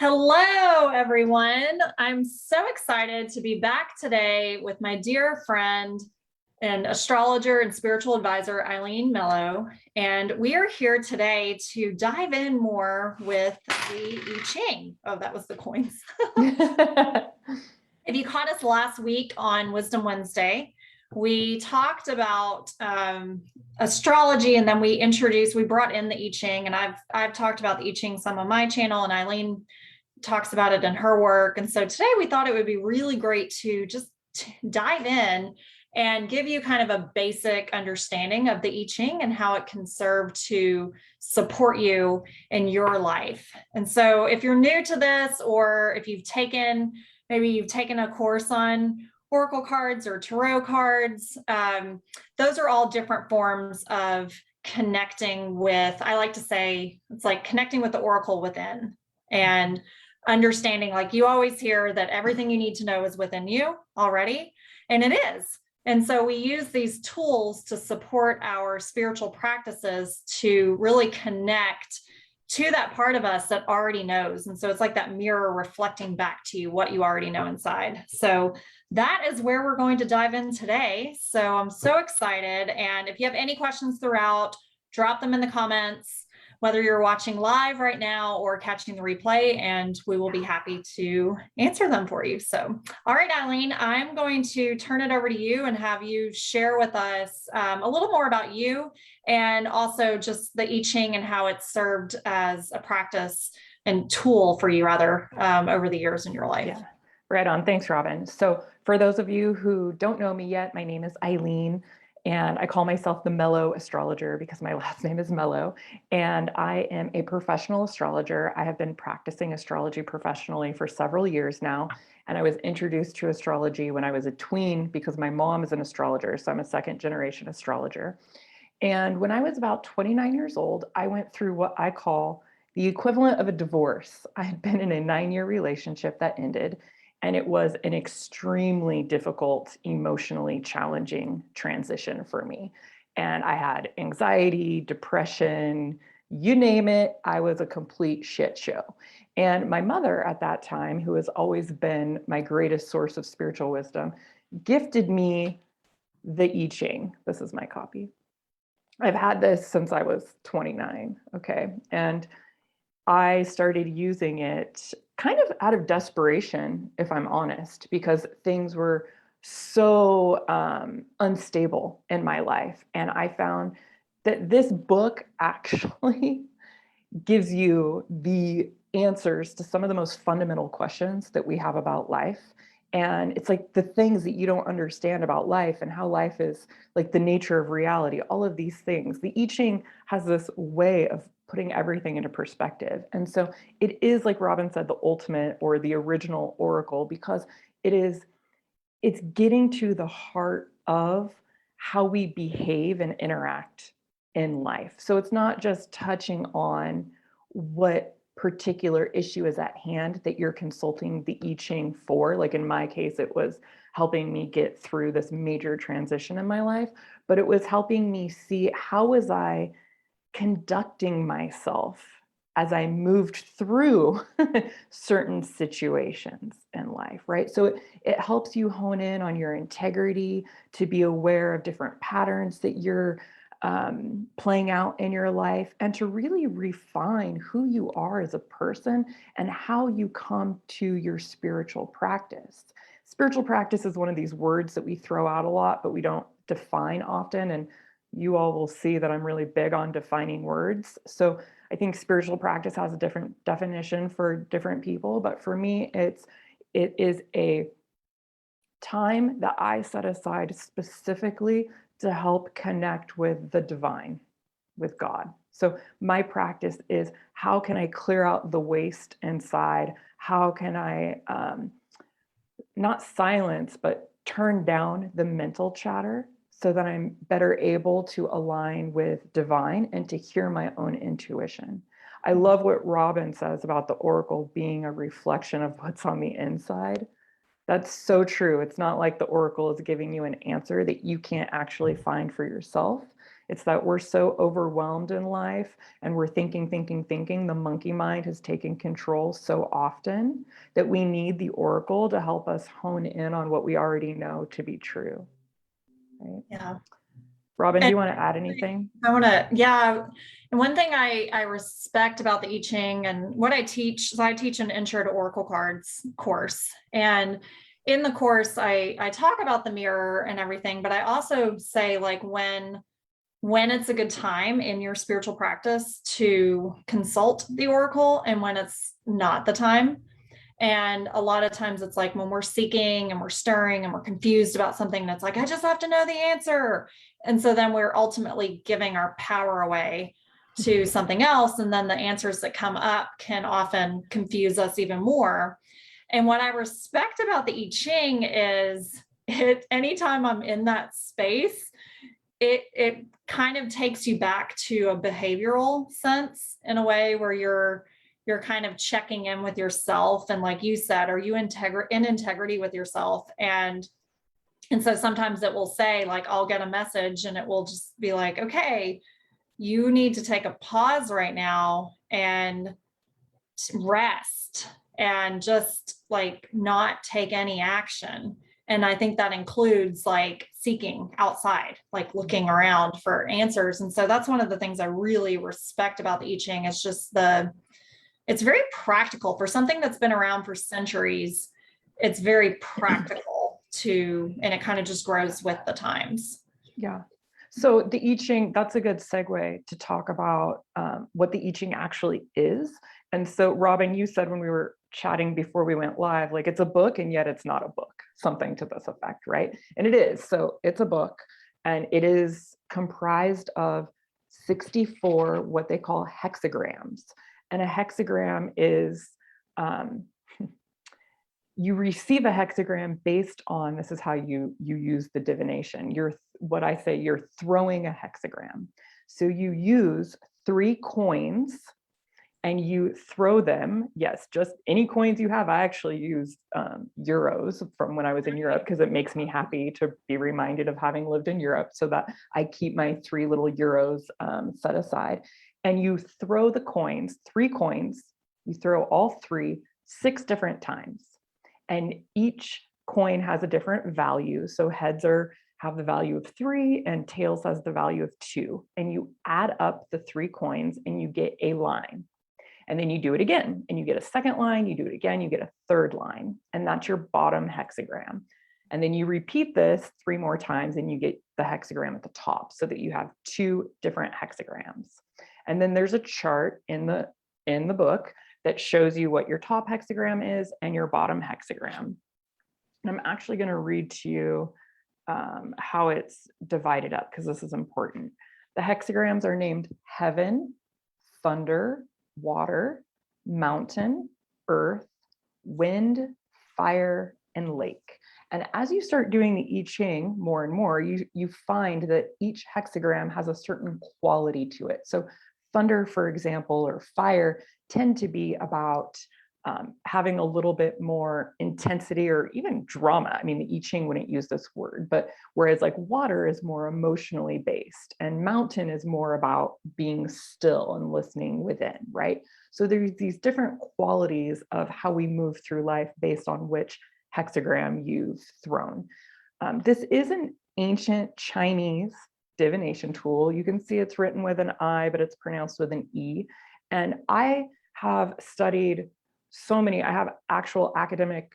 Hello, everyone. I'm so excited to be back today with my dear friend and astrologer and spiritual advisor, Eileen Mello. And we are here today to dive in more with the I Ching. Oh, that was the coins. If you caught us last week on Wisdom Wednesday, we talked about astrology, and then we brought in the I Ching, and I've talked about the I Ching some on my channel, and Eileen talks about it in her work. And so today we thought it would be really great to just dive in and give you kind of a basic understanding of the I Ching and how it can serve to support you in your life. And so if you're new to this, or if maybe you've taken a course on oracle cards or tarot cards, those are all different forms of connecting with, I like to say, it's like connecting with the oracle within, and understanding, like you always hear that everything you need to know is within you already, and it is. And so we use these tools to support our spiritual practices to really connect to that part of us that already knows. And so it's like that mirror reflecting back to you what you already know inside. So that is where we're going to dive in today. So I'm so excited. And if you have any questions throughout, drop them in the comments, whether you're watching live right now or catching the replay, and we will be happy to answer them for you. So, all right, Eileen, I'm going to turn it over to you and have you share with us a little more about you, and also just the I Ching and how it's served as a practice and tool for you, rather, over the years in your life. Yeah, right on. Thanks, Robin. So for those of you who don't know me yet, my name is Eileen. And I call myself the Mello Astrologer because my last name is Mello. And I am a professional astrologer. I have been practicing astrology professionally for several years now. And I was introduced to astrology when I was a tween because my mom is an astrologer. So I'm a second generation astrologer. And when I was about 29 years old, I went through what I call the equivalent of a divorce. I had been in a 9-year relationship that ended. And it was an extremely difficult, emotionally challenging transition for me. And I had anxiety, depression, you name it. I was a complete shit show. And my mother at that time, who has always been my greatest source of spiritual wisdom, gifted me the I Ching. This is my copy. I've had this since I was 29. Okay. And I started using it kind of out of desperation, if I'm honest, because things were so unstable in my life. And I found that this book actually gives you the answers to some of the most fundamental questions that we have about life. And it's like the things that you don't understand about life and how life is, like the nature of reality, all of these things. The I Ching has this way of putting everything into perspective. And so it is, like Robin said, the ultimate or the original oracle, because it's getting to the heart of how we behave and interact in life. So it's not just touching on what particular issue is at hand that you're consulting the I Ching for. Like in my case, it was helping me get through this major transition in my life, but it was helping me see how was I conducting myself as I moved through certain situations in life, right? So it helps you hone in on your integrity, to be aware of different patterns that you're playing out in your life, and to really refine who you are as a person and how you come to your spiritual practice. Spiritual practice is one of these words that we throw out a lot, but we don't define often. And you all will see that I'm really big on defining words. So I think spiritual practice has a different definition for different people, but for me, it is a time that I set aside specifically to help connect with the divine, with God. So my practice is, how can I clear out the waste inside? How can I not silence, but turn down the mental chatter so that I'm better able to align with divine and to hear my own intuition. I love what Robin says about the oracle being a reflection of what's on the inside. That's so true. It's not like the oracle is giving you an answer that you can't actually find for yourself. It's that we're so overwhelmed in life and we're thinking. The monkey mind has taken control so often that we need the oracle to help us hone in on what we already know to be true. Right? Yeah. Robin, And do you want to add anything? yeah. And one thing I respect about the I Ching and what I teach, so I teach an intro to Oracle cards course. And in the course, I talk about the mirror and everything, but I also say like when it's a good time in your spiritual practice to consult the Oracle and when it's not the time. And a lot of times it's like when we're seeking and we're stirring and we're confused about something, and it's like, I just have to know the answer. And so then we're ultimately giving our power away to something else. And then the answers that come up can often confuse us even more. And what I respect about the I Ching is anytime I'm in that space, it kind of takes you back to a behavioral sense in a way where you're kind of checking in with yourself. And like you said, are you in integrity with yourself? And so sometimes it will say like, I'll get a message and it will just be like, okay, you need to take a pause right now and rest and just like not take any action. And I think that includes like seeking outside, like looking around for answers. And so that's one of the things I really respect about the I Ching. It's just it's very practical for something that's been around for centuries. It's very practical and it kind of just grows with the times. Yeah. So the I Ching, that's a good segue to talk about what the I Ching actually is. And so Robin, you said when we were chatting before we went live, like it's a book and yet it's not a book, something to this effect, right? And it is. So it's a book and it is comprised of 64 what they call hexagrams. And a hexagram is, you receive a hexagram based on, this is how you use the divination. You're throwing a hexagram. So you use 3 coins and you throw them. Yes, just any coins you have. I actually use euros from when I was in Europe because it makes me happy to be reminded of having lived in Europe, so that I keep my 3 little euros set aside. And you throw the coins, 3 coins, you throw all 3, 6 different times. And each coin has a different value. So heads have the value of 3 and tails has the value of 2. And you add up the 3 coins and you get a line. And then you do it again and you get a second line, you do it again, you get a third line. And that's your bottom hexagram. And then you repeat this 3 more times and you get the hexagram at the top, so that you have 2 different hexagrams. And then there's a chart in the book that shows you what your top hexagram is and your bottom hexagram. And I'm actually going to read to you how it's divided up, because this is important. The hexagrams are named heaven, thunder, water, mountain, earth, wind, fire, and lake. And as you start doing the I Ching more and more, you find that each hexagram has a certain quality to it. So thunder, for example, or fire tend to be about having a little bit more intensity or even drama. I mean, the I Ching wouldn't use this word, but whereas like water is more emotionally based and mountain is more about being still and listening within, right? So there's these different qualities of how we move through life based on which hexagram you've thrown. This is an ancient Chinese divination tool. You can see it's written with an I, but it's pronounced with an E. And I have studied I have actual academic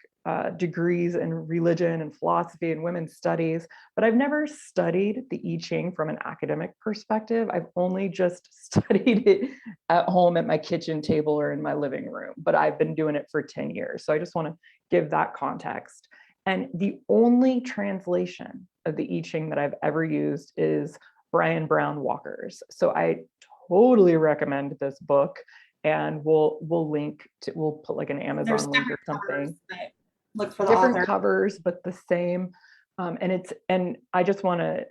degrees in religion and philosophy and women's studies, but I've never studied the I Ching from an academic perspective. I've only just studied it at home at my kitchen table or in my living room, but I've been doing it for 10 years. So I just want to give that context. And the only translation of the I Ching that I've ever used is Brian Brown Walker's. So I totally recommend this book. And we'll put like an Amazon link or something. Look for the different author. covers, but the same. And I just want to,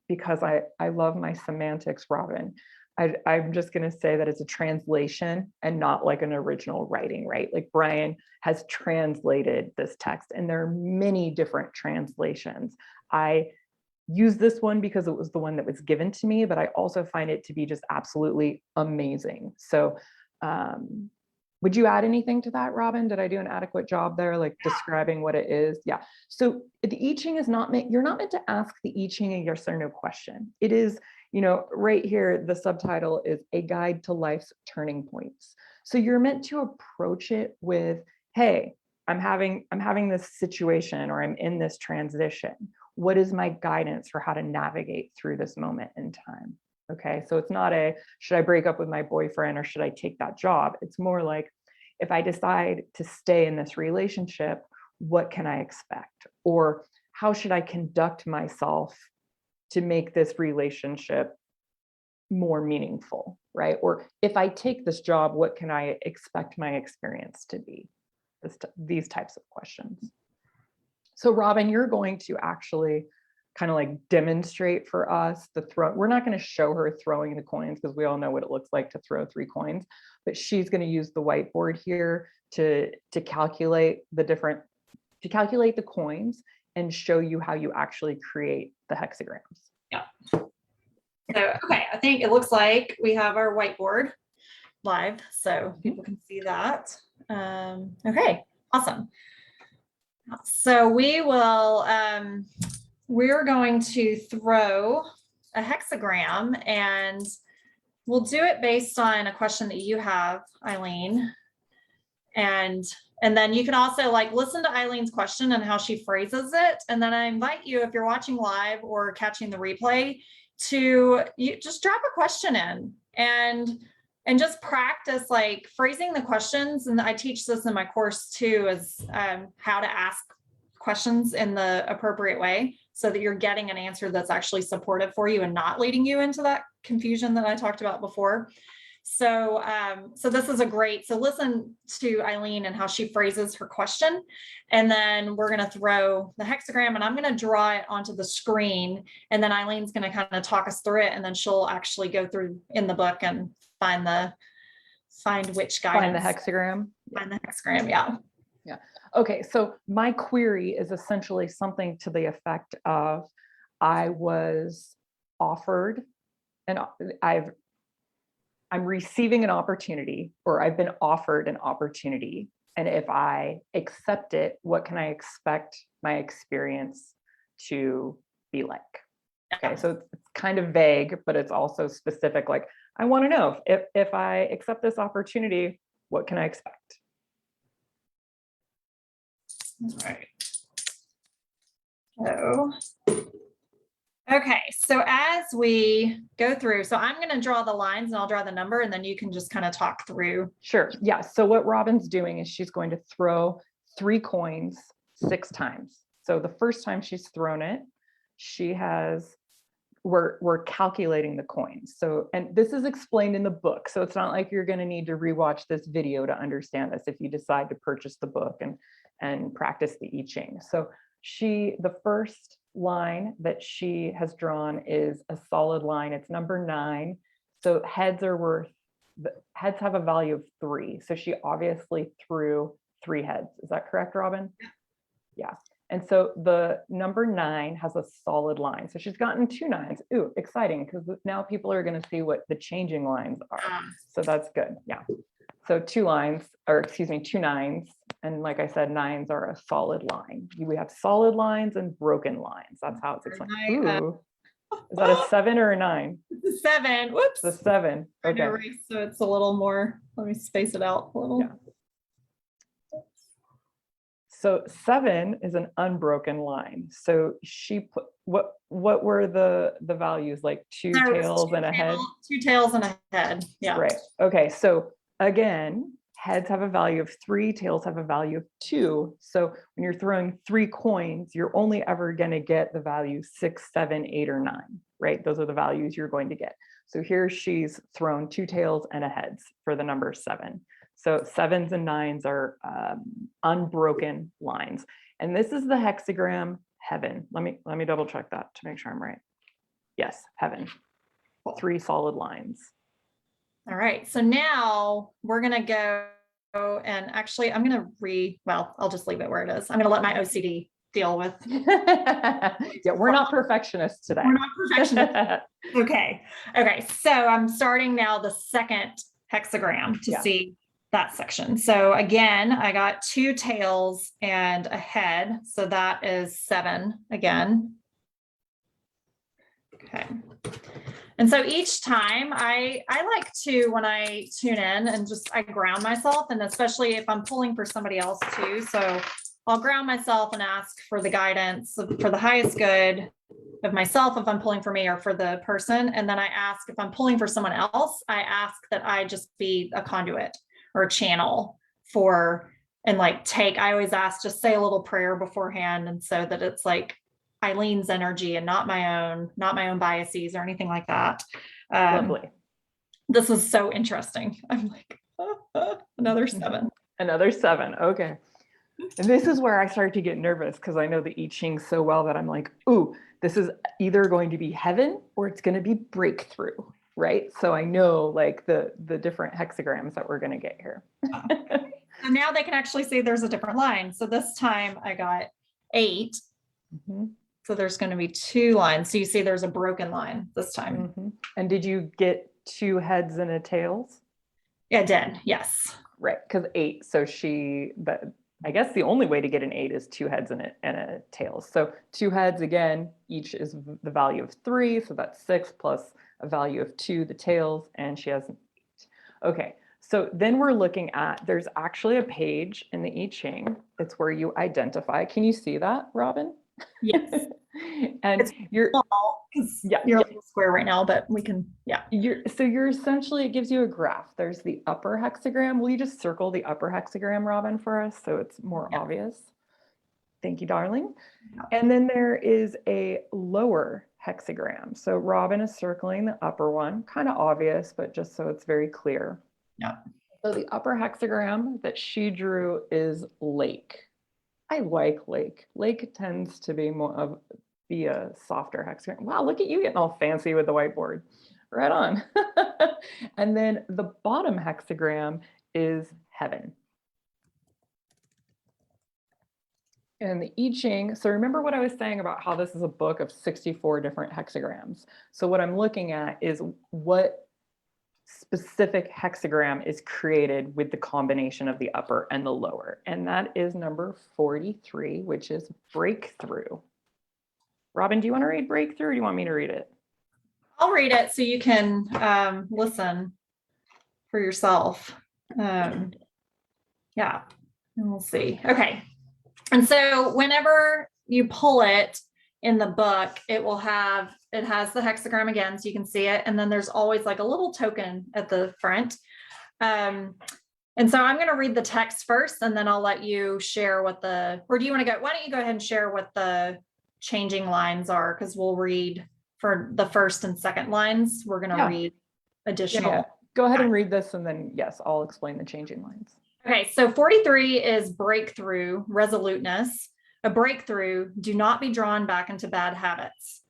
because I love my semantics, Robin, I'm just going to say that it's a translation and not like an original writing, right? Like Brian has translated this text and there are many different translations. I use this one because it was the one that was given to me, but I also find it to be just absolutely amazing. So would you add anything to that, Robin? Did I do an adequate job there, like describing what it is? Yeah. So the I Ching is not meant, you're not meant to ask the I Ching a yes or no question. It is, you know, right here, the subtitle is A Guide to Life's Turning Points. So you're meant to approach it with, hey, I'm having this situation, or I'm in this transition. What is my guidance for how to navigate through this moment in time? Okay, so it's not a, should I break up with my boyfriend or should I take that job? It's more like, if I decide to stay in this relationship, what can I expect? Or how should I conduct myself to make this relationship more meaningful, right? Or if I take this job, what can I expect my experience to be? These types of questions. So Robin, you're going to actually kind of like demonstrate for us the throw. We're not going to show her throwing the coins because we all know what it looks like to throw 3 coins, but she's going to use the whiteboard here to calculate the coins and show you how you actually create the hexagrams. Yeah. So, okay, I think it looks like we have our whiteboard live, so people can see that. Okay, awesome. So we will, we're going to throw a hexagram, and we'll do it based on a question that you have, Eileen. And then you can also like listen to Eileen's question and how she phrases it. And then I invite you, if you're watching live or catching the replay, to just drop a question in and just practice like phrasing the questions. And I teach this in my course too, is how to ask questions in the appropriate way so that you're getting an answer that's actually supportive for you and not leading you into that confusion that I talked about before. So, so this is a great, so listen to Eileen and how she phrases her question. And then we're going to throw the hexagram and I'm going to draw it onto the screen. And then Eileen's going to kind of talk us through it. And then she'll actually go through in the book and find which guidance. Find the hexagram. Find the hexagram. Yeah. Yeah. Okay. So my query is essentially something to the effect of, I was offered and I'm receiving an opportunity, or I've been offered an opportunity. And if I accept it, what can I expect my experience to be like? Okay, so it's kind of vague, but it's also specific. Like, I want to know if I accept this opportunity, what can I expect? All right. So, okay, so as we go through, so I'm going to draw the lines and I'll draw the number and then you can just kind of talk through. Sure. Yeah. So what Robin's doing is she's going to throw 3 coins 6 times. So the first time she's thrown it, we're calculating the coins. So, and this is explained in the book. So it's not like you're going to need to rewatch this video to understand this if you decide to purchase the book and practice the I Ching. So the first line that she has drawn is a solid line. It's number 9. So heads have a value of 3. So she obviously threw 3 heads. Is that correct, Robin? Yeah. And so the number 9 has a solid line. So she's gotten 2 9s. Ooh, exciting, because now people are going to see what the changing lines are. So that's good. Yeah. So 2 lines, or excuse me, 2 9s. And like I said, 9s are a solid line. We have solid lines and broken lines. That's how it's explained. Ooh, is that a 7 or a 9? It's a 7. Whoops. It's a 7. Okay. So it's a little more, let me space it out a little. Yeah. So 7 is an unbroken line. So she put, what were the values, like 2 tails and a head? 2 tails and a head. Yeah. Right. Okay. So again, heads have a value of 3, tails have a value of 2. So when you're throwing 3 coins, you're only ever going to get the value 6, 7, 8, or 9, right? Those are the values you're going to get. So here she's thrown 2 tails and a heads for the number 7. So 7s and 9s are unbroken lines. And this is the hexagram heaven. Let me double check that to make sure I'm right. Yes, heaven. 3 solid lines. All right. So now we're going to go and actually I'm going to I'll just leave it where it is. I'm going to let my OCD deal with. Yeah, we're not perfectionists today. We're not perfectionists. Okay. Okay. So I'm starting now the second hexagram to see that section. So again, I got 2 tails and a head. So that is 7 again. Okay. And so each time I like to, when I tune in and I ground myself, and especially if I'm pulling for somebody else too. So I'll ground myself and ask for the guidance for the highest good of myself if I'm pulling for me or for the person. And then I ask if I'm pulling for someone else, I ask that I just be a conduit or a channel for, and like I always ask, just say a little prayer beforehand. And so that it's like Eileen's energy and not my own biases or anything like that. Lovely. This was so interesting. I'm like, another 7. Another 7. Okay. And this is where I started to get nervous because I know the I Ching so well that I'm like, ooh, this is either going to be heaven or it's going to be breakthrough, right? So I know like the different hexagrams that we're going to get here. So now they can actually see there's a different line. So this time I got 8. Mm-hmm. So there's going to be 2 lines. So you see there's a broken line this time. Mm-hmm. And did you get 2 heads and a tails? Yeah, I did. Yes. Right. Because 8. So I guess the only way to get an 8 is 2 heads and a tails. So 2 heads, again, each is the value of 3. So that's 6 plus a value of 2, the tails, and she has an 8. Okay. So then we're looking at, there's actually a page in the I Ching. It's where you identify. Can you see that, Robin? Yes. And you're small because you're a little square right now, but we can, you're essentially, it gives you a graph. There's the upper hexagram. Will you just circle the upper hexagram, Robin, for us so it's more obvious? Thank you, darling. And then there is a lower hexagram. So Robin is circling the upper one, kind of obvious, but just so it's very clear. Yeah. So the upper hexagram that she drew is lake. I like lake. Lake tends to be a softer hexagram. Wow, look at you getting all fancy with the whiteboard. Right on. And then the bottom hexagram is heaven. And the I Ching, so remember what I was saying about how this is a book of 64 different hexagrams. So what I'm looking at is what specific hexagram is created with the combination of the upper and the lower. And that is number 43, which is breakthrough. Robin, do you want to read breakthrough or do you want me to read it? I'll read it so you can listen for yourself. Yeah, and we'll see. Okay. And so whenever you pull it in the book, it has the hexagram again, so you can see it. And then there's always like a little token at the front. And so I'm going to read the text first, and then I'll let you share or do you want to why don't you go ahead and share what the changing lines are? Because we'll read for the first and second lines. We're going to read additional. Yeah. Go ahead and read this, and then yes, I'll explain the changing lines. Okay, so 43 is breakthrough resoluteness. A breakthrough, do not be drawn back into bad habits.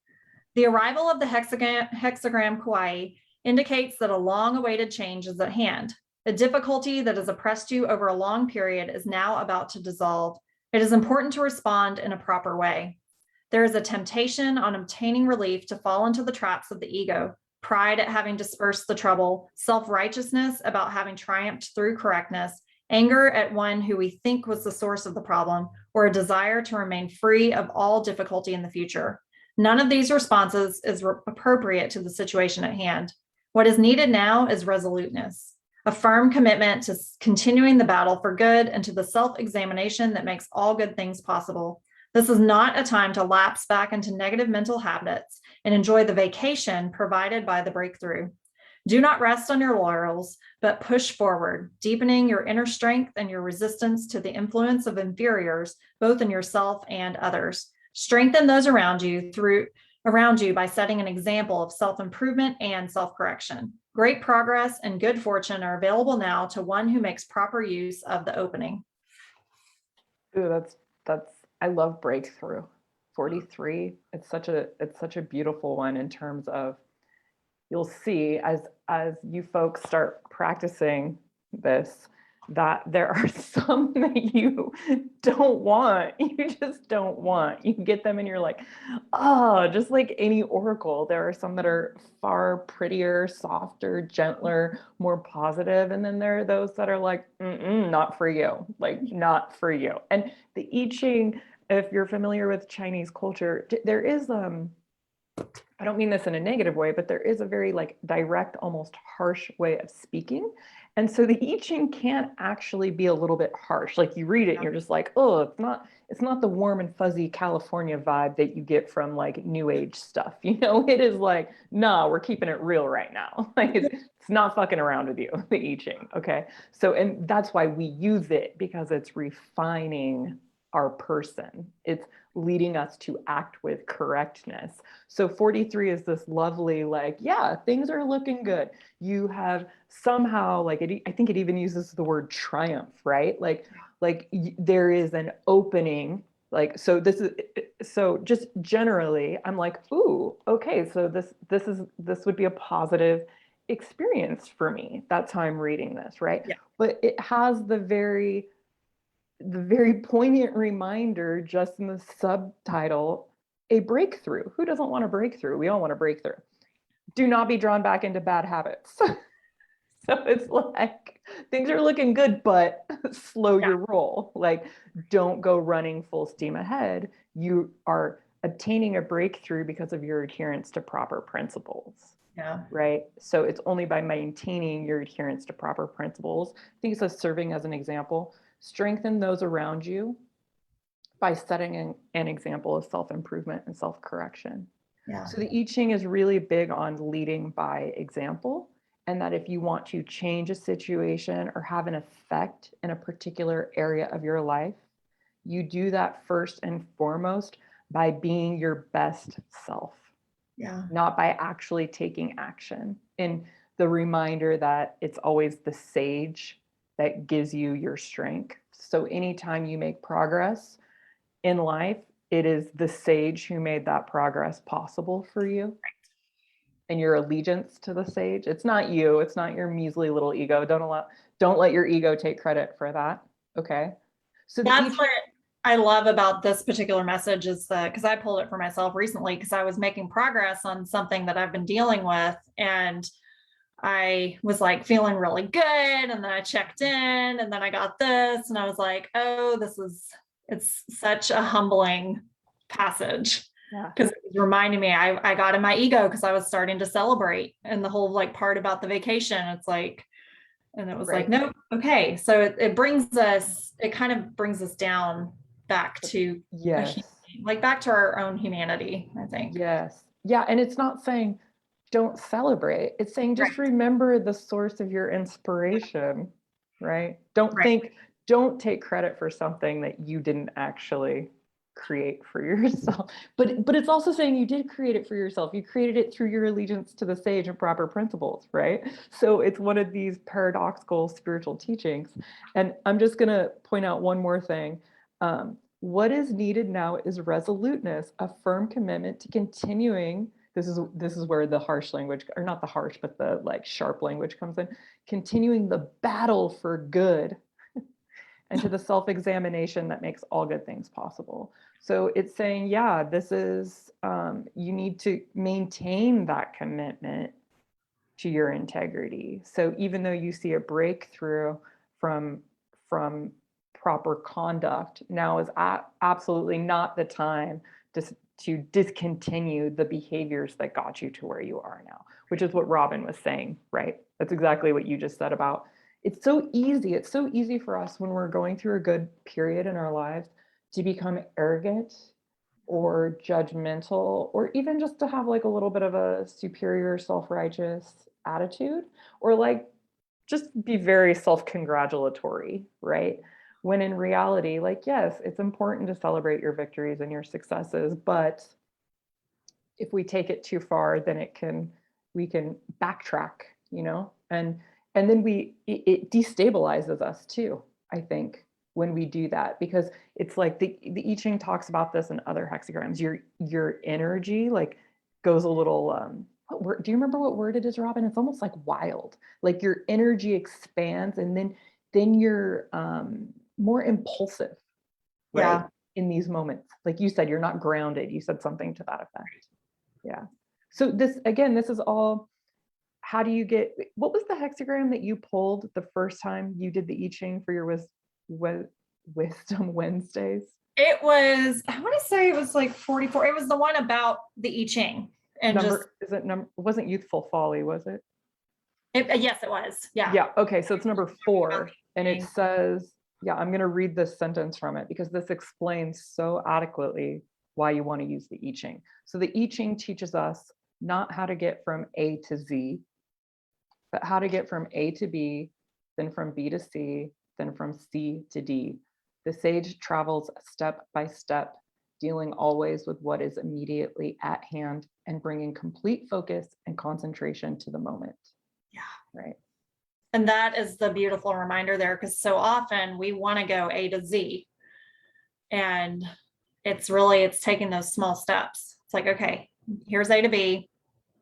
The arrival of the hexagram Kauai indicates that a long-awaited change is at hand. A difficulty that has oppressed you over a long period is now about to dissolve. It is important to respond in a proper way. There is a temptation on obtaining relief to fall into the traps of the ego, pride at having dispersed the trouble, self-righteousness about having triumphed through correctness, anger at one who we think was the source of the problem, or a desire to remain free of all difficulty in the future. None of these responses is appropriate to the situation at hand. What is needed now is resoluteness, a firm commitment to continuing the battle for good and to the self-examination that makes all good things possible. This is not a time to lapse back into negative mental habits and enjoy the vacation provided by the breakthrough. Do not rest on your laurels, but push forward, deepening your inner strength and your resistance to the influence of inferiors, both in yourself and others. Strengthen those around you by setting an example of self-improvement and self-correction. Great progress and good fortune are available now to one who makes proper use of the opening. Ooh, I love breakthrough. 43. It's such a beautiful one in terms of, you'll see as you folks start practicing this, that there are some that you don't want. You just don't want. You get them and you're like, oh, just like any oracle. There are some that are far prettier, softer, gentler, more positive. And then there are those that are like, not for you, like not for you. And the I Ching, if you're familiar with Chinese culture, there is, I don't mean this in a negative way, but there is a very like direct, almost harsh way of speaking. And so the I Ching can actually be a little bit harsh. Like you read it and you're just like, oh, it's not the warm and fuzzy California vibe that you get from like new age stuff. You know, it is like, nah, we're keeping it real right now. Like it's not fucking around with you, the I Ching. Okay. So, and that's why we use it, because it's refining our person. It's leading us to act with correctness. So 43 is this lovely, like, yeah, things are looking good. You have somehow, like, I think it even uses the word triumph, right? Like there is an opening. Like, so this is, so just generally, I'm like, ooh, okay, so this would be a positive experience for me. That's how I'm reading this, right? Yeah. But it has the very poignant reminder just in the subtitle, a breakthrough. Who doesn't want a breakthrough? We all want a breakthrough. Do not be drawn back into bad habits. So it's like things are looking good, but slow your roll. Like, don't go running full steam ahead. You are obtaining a breakthrough because of your adherence to proper principles. Yeah. Right. So it's only by maintaining your adherence to proper principles. I think it says, serving as an example. Strengthen those around you by setting an example of self-improvement and self-correction. Yeah. So the I Ching is really big on leading by example, and that if you want to change a situation or have an effect in a particular area of your life, you do that first and foremost by being your best self. Yeah. Not by actually taking action. And the reminder that it's always the sage that gives you your strength. So anytime you make progress in life, it is the sage who made that progress possible for you. Right. And your allegiance to the sage. It's not you, it's not your measly little ego. Don't let your ego take credit for that. Okay. So that's what I love about this particular message is that, because I pulled it for myself recently because I was making progress on something that I've been dealing with, and I was like feeling really good, and then I checked in, and then I got this, and I was like, oh, it's such a humbling passage. Yeah. Because it was reminding me, I got in my ego because I was starting to celebrate, and the whole like part about the vacation, it's like, and it was like, nope, okay. So it kind of brings us down back to back to our own humanity, I think. Yes. Yeah. And it's not saying don't celebrate. It's saying just remember the source of your inspiration, right? Don't take credit for something that you didn't actually create for yourself. But it's also saying you did create it for yourself. You created it through your allegiance to the sage and proper principles, right? So it's one of these paradoxical spiritual teachings. And I'm just going to point out one more thing. What is needed now is resoluteness, a firm commitment to continuing. This is where the harsh language, or not the harsh, but the like sharp language comes in. Continuing the battle for good and to the self-examination that makes all good things possible. So it's saying, yeah, this is, you need to maintain that commitment to your integrity. So even though you see a breakthrough from proper conduct, now is absolutely not the time to discontinue the behaviors that got you to where you are now, which is what Robin was saying, right? That's exactly what you just said about, it's so easy. It's so easy for us when we're going through a good period in our lives to become arrogant or judgmental, or even just to have like a little bit of a superior self-righteous attitude, or like just be very self-congratulatory, right? When in reality, like, yes, it's important to celebrate your victories and your successes, but if we take it too far, then we can backtrack, you know, and then it destabilizes us too, I think, when we do that, because it's like the I Ching talks about this in other hexagrams. Your energy like goes a little, what word, do you remember what word it is, Robin? It's almost like wild, like your energy expands, and then then you're more impulsive, right? Yeah. In these moments. Like you said, you're not grounded. You said something to that effect. Yeah. So this, again, this is all, how do you get, what was the hexagram that you pulled the first time you did the I Ching for your Wisdom Wednesdays? It was, I want to say it was like 44. It was the one about the I Ching and It wasn't Youthful Folly, was it? Yes, it was. Yeah. Yeah. Okay. So it's number 4. And it says, yeah, I'm going to read this sentence from it because this explains so adequately why you want to use the I Ching. So the I Ching teaches us not how to get from A to Z, but how to get from A to B, then from B to C, then from C to D. The sage travels step by step, dealing always with what is immediately at hand and bringing complete focus and concentration to the moment. Yeah. Right. And that is the beautiful reminder there, because so often we want to go A to Z. And it's taking those small steps. It's like, okay, here's A to B,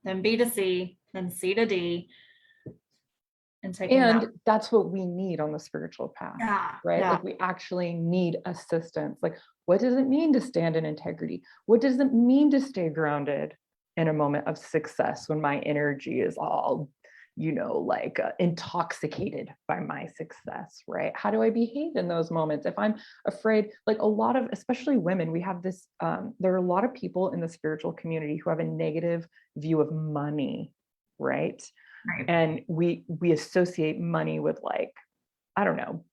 then B to C, then C to D. And that's what we need on the spiritual path, right? Yeah. Like we actually need assistance. Like, what does it mean to stand in integrity? What does it mean to stay grounded in a moment of success when my energy is all, like intoxicated by my success, right? How do I behave in those moments? If I'm afraid, like a lot of, especially women, we have this, there are a lot of people in the spiritual community who have a negative view of money, right? Right. And we associate money with, like, I don't know,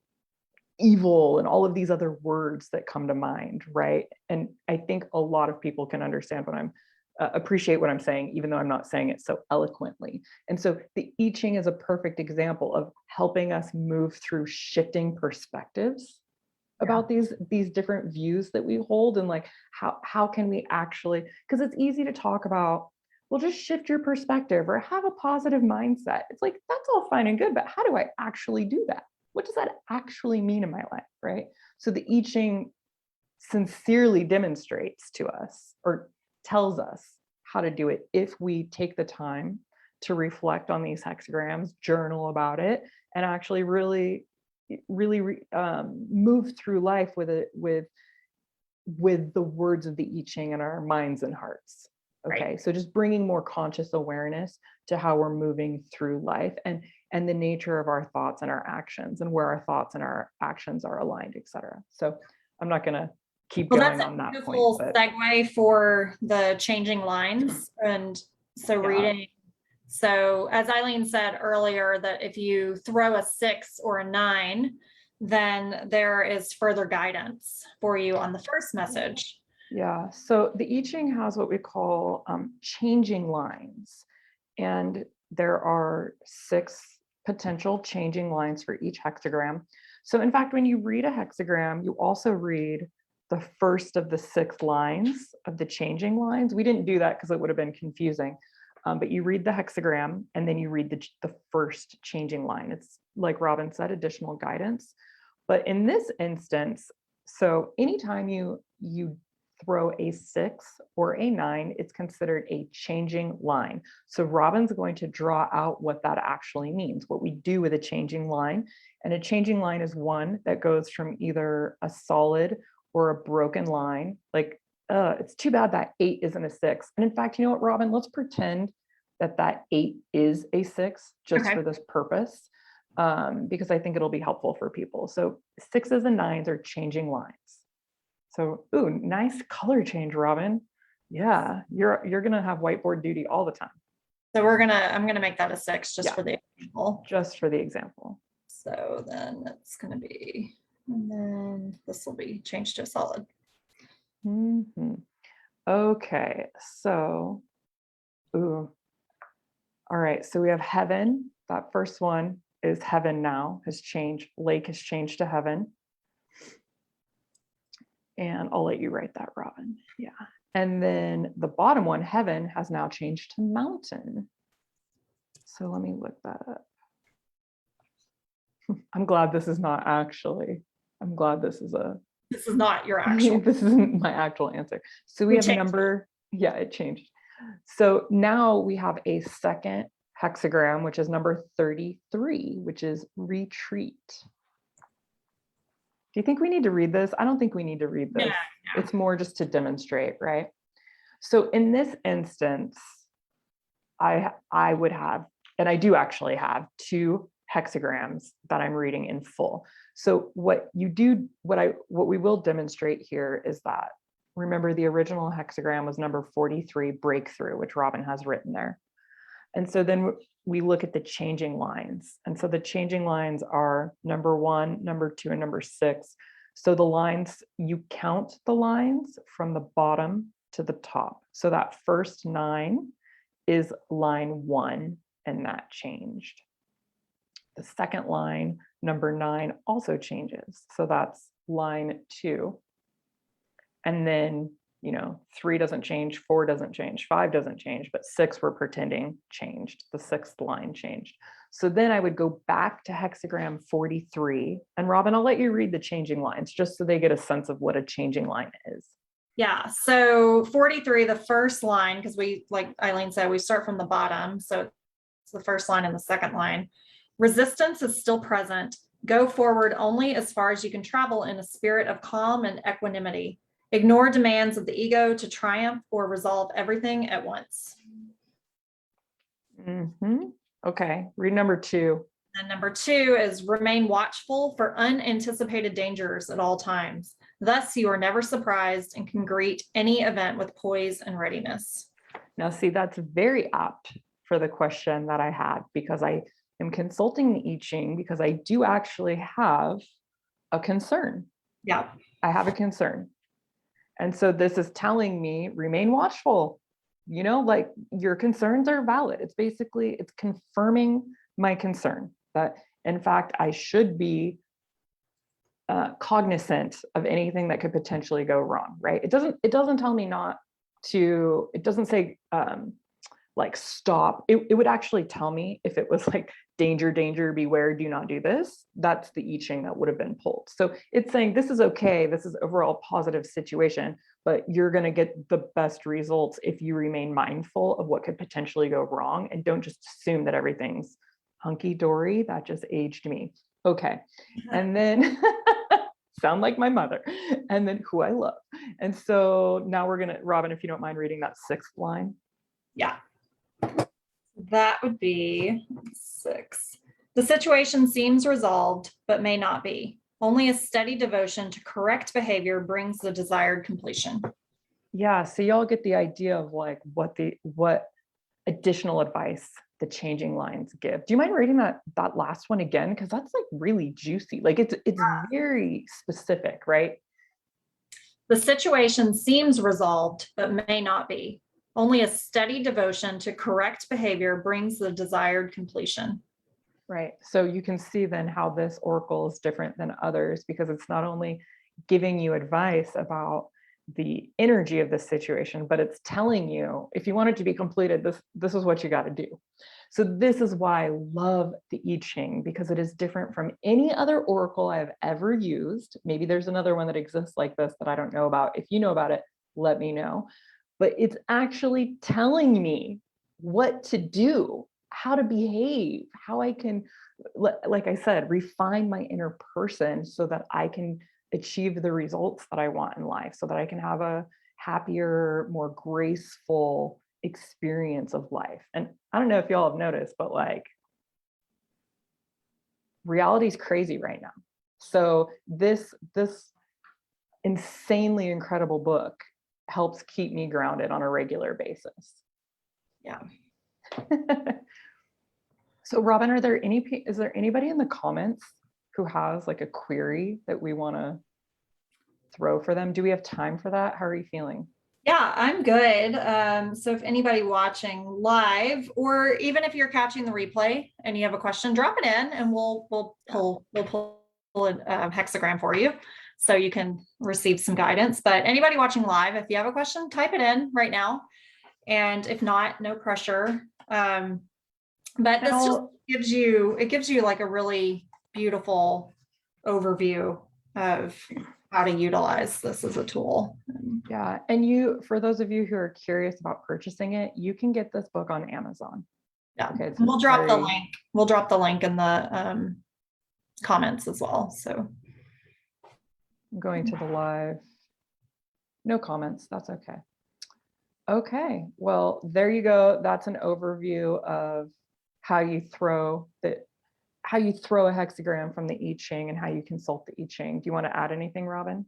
evil and all of these other words that come to mind, right? And I think a lot of people can understand what I'm appreciate what I'm saying, even though I'm not saying it so eloquently. And so the I Ching is a perfect example of helping us move through shifting perspectives about these different views that we hold, and like how can we actually, because it's easy to talk about, well, just shift your perspective or have a positive mindset. It's like, that's all fine and good, but how do I actually do that? What does that actually mean in my life, right? So the I Ching sincerely demonstrates to us, or tells us how to do it, if we take the time to reflect on these hexagrams, journal about it, and actually really move through life with the words of the I Ching in our minds and hearts. Okay. Right. So just bringing more conscious awareness to how we're moving through life, and the nature of our thoughts and our actions, and where our thoughts and our actions are aligned, etc. So I'm not going to keep going on that point. That's a beautiful segue for the changing lines. And so reading. So as Eileen said earlier, that if you throw a 6 or a 9, then there is further guidance for you on the first message. Yeah, so the I Ching has what we call changing lines, and there are 6 potential changing lines for each hexagram. So in fact, when you read a hexagram, you also read the first of the 6 lines of the changing lines. We didn't do that because it would have been confusing, but you read the hexagram and then you read the first changing line. It's, like Robin said, additional guidance. But in this instance, so anytime you throw a 6 or a 9, it's considered a changing line. So Robin's going to draw out what that actually means, what we do with a changing line. And a changing line is one that goes from either a solid or a broken line. Like, it's too bad that 8 isn't a 6. And in fact, you know what, Robin, let's pretend that 8 is a 6 just for this purpose, because I think it'll be helpful for people. So 6s and 9s are changing lines. So, ooh, nice color change, Robin. Yeah, you're gonna have whiteboard duty all the time. So I'm gonna make that a 6 just for the example. Just for the example. So then it's gonna be, and then this will be changed to a solid. Mm-hmm. Okay, so, ooh. All right, so we have heaven. That first one is heaven now, has changed. Lake has changed to heaven. And I'll let you write that, Robin. Yeah. And then the bottom one, heaven, has now changed to mountain. So let me look that up. I'm glad this is not actually, I'm glad this is not your actual. This isn't my actual answer. So we have a number, it changed. So now we have a second hexagram, which is number 33, which is retreat. Do you think we need to read this? I don't think we need to read this. Yeah. It's more just to demonstrate, right? So in this instance, I would have, and I do actually have, 2 hexagrams that I'm reading in full. So what we will demonstrate here is that, remember, the original hexagram was number 43, breakthrough, which Robin has written there. And so then we look at the changing lines. And so the changing lines are number 1, number 2, and number 6. So the lines, you count the lines from the bottom to the top. So that first 9 is line 1, and that changed. The second line, number 9, also changes. So that's line 2. And then, 3 doesn't change, 4 doesn't change, 5 doesn't change, but 6 we're pretending changed. The 6th line changed. So then I would go back to hexagram 43. And Robin, I'll let you read the changing lines just so they get a sense of what a changing line is. Yeah. So 43, the first line, because we, like Eileen said, we start from the bottom. So it's the first line and the second line. Resistance is still present. Go forward only as far as you can travel in a spirit of calm and equanimity. Ignore demands of the ego to triumph or resolve everything at once. Okay, read number 2. And number 2 is remain watchful for unanticipated dangers at all times. Thus, you are never surprised and can greet any event with poise and readiness. Now, see, that's very apt for the question that I had, because I am consulting the I Ching because I do actually have a concern. Yeah. I have a concern. And so this is telling me, remain watchful. Like, your concerns are valid. It's confirming my concern that, in fact, I should be cognizant of anything that could potentially go wrong, right? It doesn't tell me not to, it doesn't say like stop. It would actually tell me if it was like danger, danger, beware, do not do this. That's the I Ching that would have been pulled. So it's saying this is okay. This is overall positive situation, but you're going to get the best results if you remain mindful of what could potentially go wrong and don't just assume that everything's hunky-dory. That just aged me. Okay. And then sound like my mother, and then who I love. And so now we're going to, Robin, if you don't mind reading that 6th line. Yeah. That would be 6. The situation seems resolved, but may not be. Only a steady devotion to correct behavior brings the desired completion. Yeah, so y'all get the idea of like what additional advice the changing lines give. Do you mind reading that last one again? Because that's like really juicy. Like it's very specific, right? The situation seems resolved, but may not be. Only a steady devotion to correct behavior brings the desired completion. Right. So you can see then how this oracle is different than others, because it's not only giving you advice about the energy of this situation, but it's telling you, if you want it to be completed, this is what you got to do. So this is why I love the I Ching, because it is different from any other oracle I have ever used. Maybe there's another one that exists like this that I don't know about. If you know about it, let me know. But it's actually telling me what to do, how to behave, how I can, like I said, refine my inner person so that I can achieve the results that I want in life, so that I can have a happier, more graceful experience of life. And I don't know if y'all have noticed, but like, reality is crazy right now. So this insanely incredible book helps keep me grounded on a regular basis. Yeah. So Robin, is there anybody in the comments who has like a query that we want to throw for them? Do we have time for that? How are you feeling? Yeah, I'm good. So if anybody watching live, or even if you're catching the replay and you have a question, drop it in and we'll pull a hexagram for you so you can receive some guidance. But anybody watching live, if you have a question, type it in right now. And if not, no pressure. But this just gives you like a really beautiful overview of how to utilize this as a tool. Yeah. And for those of you who are curious about purchasing it, you can get this book on Amazon. Yeah. Okay, we'll drop the link. We'll drop the link in the comments as well. So I'm going to the live. No comments. That's okay. Okay. Well, there you go. That's an overview of how you throw a hexagram from the I Ching and how you consult the I Ching. Do you want to add anything, Robin?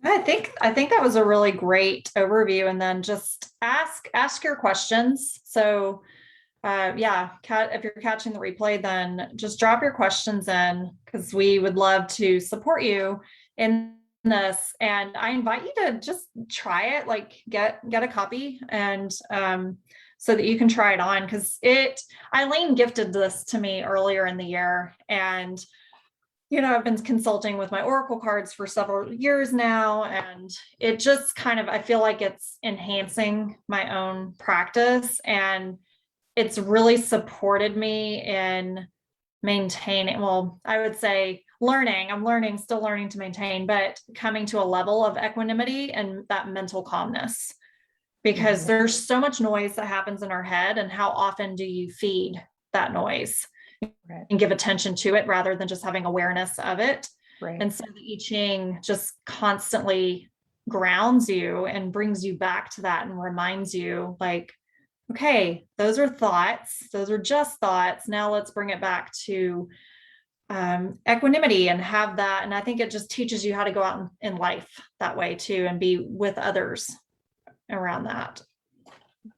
I think that was a really great overview, and then just ask your questions. So yeah, if you're catching the replay, then just drop your questions in, because we would love to support you in this. And I invite you to just try it, like get a copy, and so that you can try it on, because Eileen gifted this to me earlier in the year, and I've been consulting with my oracle cards for several years now, and it just kind of, I feel like it's enhancing my own practice, and it's really supported me in maintaining, well, I would say still learning to maintain, but coming to a level of equanimity and that mental calmness, because there's so much noise that happens in our head, and how often do you feed that noise? Right. And give attention to it rather than just having awareness of it. Right. And so the I Ching just constantly grounds you and brings you back to that, and reminds you, like, okay, those are thoughts. Those are just thoughts. Now let's bring it back to equanimity and have that. And I think it just teaches you how to go out in life that way too, and be with others around that.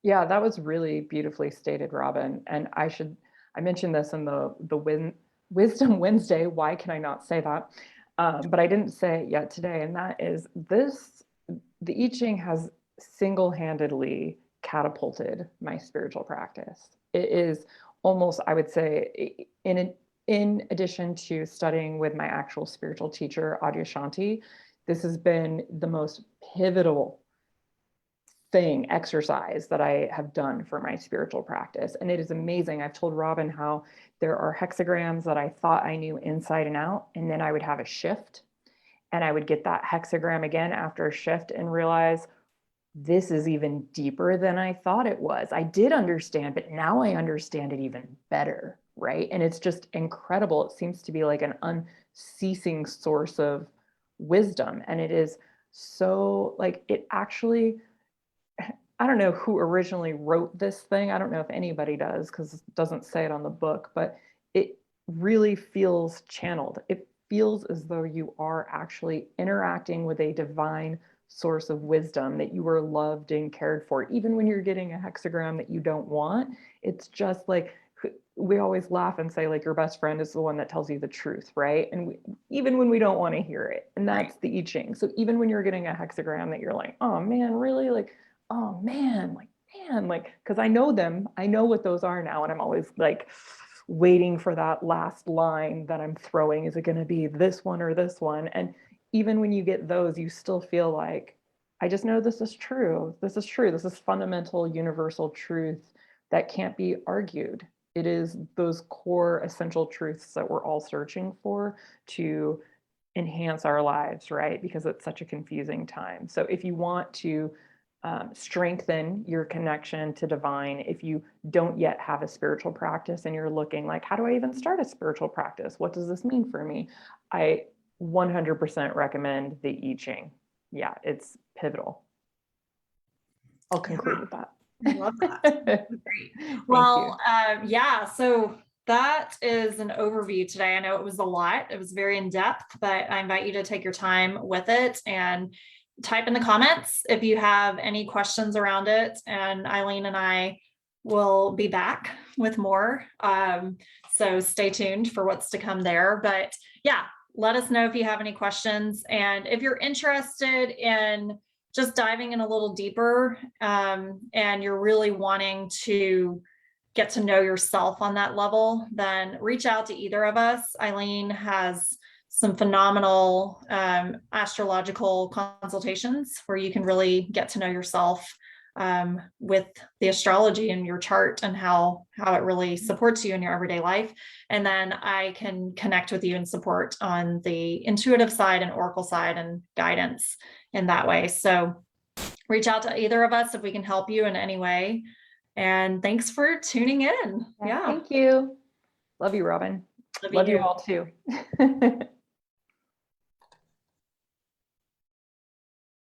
Yeah, that was really beautifully stated, Robin. And I mentioned this in the Wisdom Wednesday. Why can I not say that? But I didn't say it yet today. And that is the I Ching has single-handedly catapulted my spiritual practice. It is almost, I would say, in addition to studying with my actual spiritual teacher, Adyashanti, this has been the most pivotal exercise that I have done for my spiritual practice. And it is amazing. I've told Robin how there are hexagrams that I thought I knew inside and out, and then I would have a shift, and I would get that hexagram again after a shift and realize this is even deeper than I thought it was. I did understand, but now I understand it even better, right? And it's just incredible. It seems to be like an unceasing source of wisdom. And it is so, like, it actually, I don't know who originally wrote this thing. I don't know if anybody does, because it doesn't say it on the book, but it really feels channeled. It feels as though you are actually interacting with a divine source of wisdom, that you are loved and cared for. Even when you're getting a hexagram that you don't want, it's just like, we always laugh and say, like, your best friend is the one that tells you the truth, right? And even when we don't want to hear it, and that's the I Ching. So even when you're getting a hexagram that you're like, oh man, really? Like, oh man, because I know them, I know what those are now. And I'm always like waiting for that last line that I'm throwing. Is it going to be this one or this one? And even when you get those, you still feel like, I just know this is true. This is true. This is fundamental, universal truth that can't be argued. It is those core essential truths that we're all searching for to enhance our lives, right? Because it's such a confusing time. So if you want to strengthen your connection to divine, if you don't yet have a spiritual practice and you're looking like, how do I even start a spiritual practice? What does this mean for me? I 100% recommend the I Ching. Yeah, it's pivotal. I'll conclude with that. I love that. Great. Well, yeah, so that is an overview today. I know it was a lot. It was very in depth, but I invite you to take your time with it and type in the comments if you have any questions around it, and Eileen and I will be back with more. So stay tuned for what's to come there. But yeah, let us know if you have any questions. And if you're interested in just diving in a little deeper, and you're really wanting to get to know yourself on that level, then reach out to either of us. Eileen has some phenomenal astrological consultations where you can really get to know yourself with the astrology and your chart, and how it really supports you in your everyday life. And then I can connect with you and support on the intuitive side and oracle side and guidance in that way. So reach out to either of us if we can help you in any way. And thanks for tuning in. Yeah. Thank you. Love you, Robin. Love you all too.